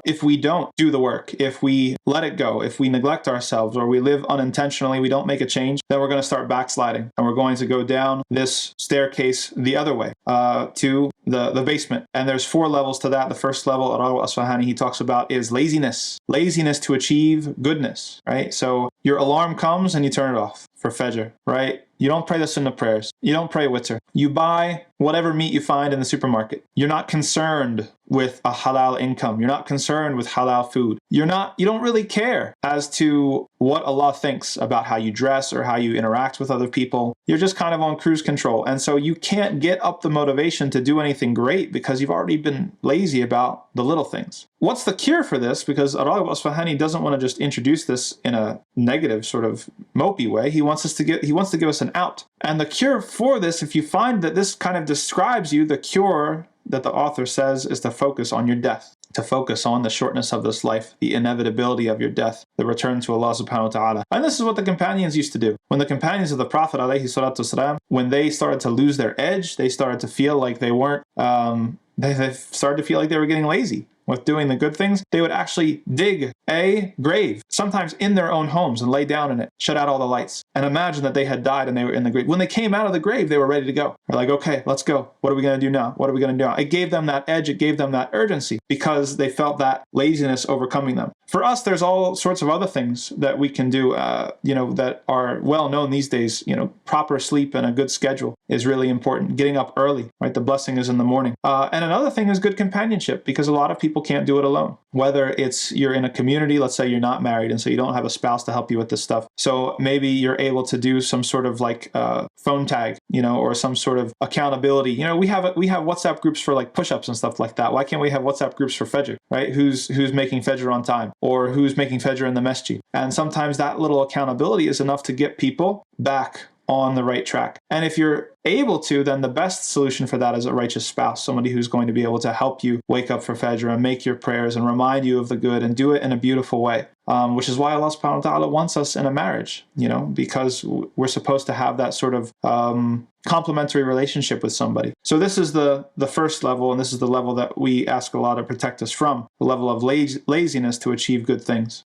if we don't do the work, if we let it go, if we neglect ourselves, or we live unintentionally, we don't make a change, then we're going to start backsliding, and we're going to go down this staircase the other way, to the basement. And there's 4 levels to that. The first level, al-Isfahani, he talks about is laziness to achieve goodness, right? So your alarm comes and you turn it off for Fajr, right? You don't pray the Sunnah prayers. You don't pray Witr. You buy whatever meat you find in the supermarket. You're not concerned with a halal income. You're not concerned with halal food. You don't really care as to what Allah thinks about how you dress or how you interact with other people. You're just kind of on cruise control. And so you can't get up the motivation to do anything great because you've already been lazy about the little things. What's the cure for this? Because al-Isfahani doesn't want to just introduce this in a negative sort of mopey way. He wants to give us an out. And the cure for this, if you find that this kind of describes you, the cure that the author says is to focus on your death, to focus on the shortness of this life, the inevitability of your death, the return to Allah subhanahu wa ta'ala. And this is what the companions used to do. When the companions of the Prophet alayhi salatu wasalam, when they started to lose their edge, they started to feel like they weren't, they started to feel like they were getting lazy with doing the good things, they would actually dig a grave, sometimes in their own homes, and lay down in it, shut out all the lights, and imagine that they had died and they were in the grave. When they came out of the grave, they were ready to go. They're like, okay, let's go. What are we going to do now? What are we going to do now? It gave them that edge. It gave them that urgency because they felt that laziness overcoming them. For us, there's all sorts of other things that we can do, that are well known these days. Proper sleep and a good schedule is really important. Getting up early, right? The blessing is in the morning. And another thing is good companionship, because a lot of people can't do it alone. Whether it's you're in a community, let's say you're not married, and so you don't have a spouse to help you with this stuff. So maybe you're able to do some sort of like phone tag, or some sort of accountability. We have WhatsApp groups for like push-ups and stuff like that. Why can't we have WhatsApp groups for Fajr, right? Who's making Fajr on time, or who's making Fajr in the masjid? And sometimes that little accountability is enough to get people back on the right track. And if you're able to, then the best solution for that is a righteous spouse, somebody who's going to be able to help you wake up for Fajr and make your prayers and remind you of the good and do it in a beautiful way. Which is why Allah subhanahu wa ta'ala wants us in a marriage, because we're supposed to have that sort of complementary relationship with somebody. So this is the first level, and this is the level that we ask Allah to protect us from, the level of laziness to achieve good things.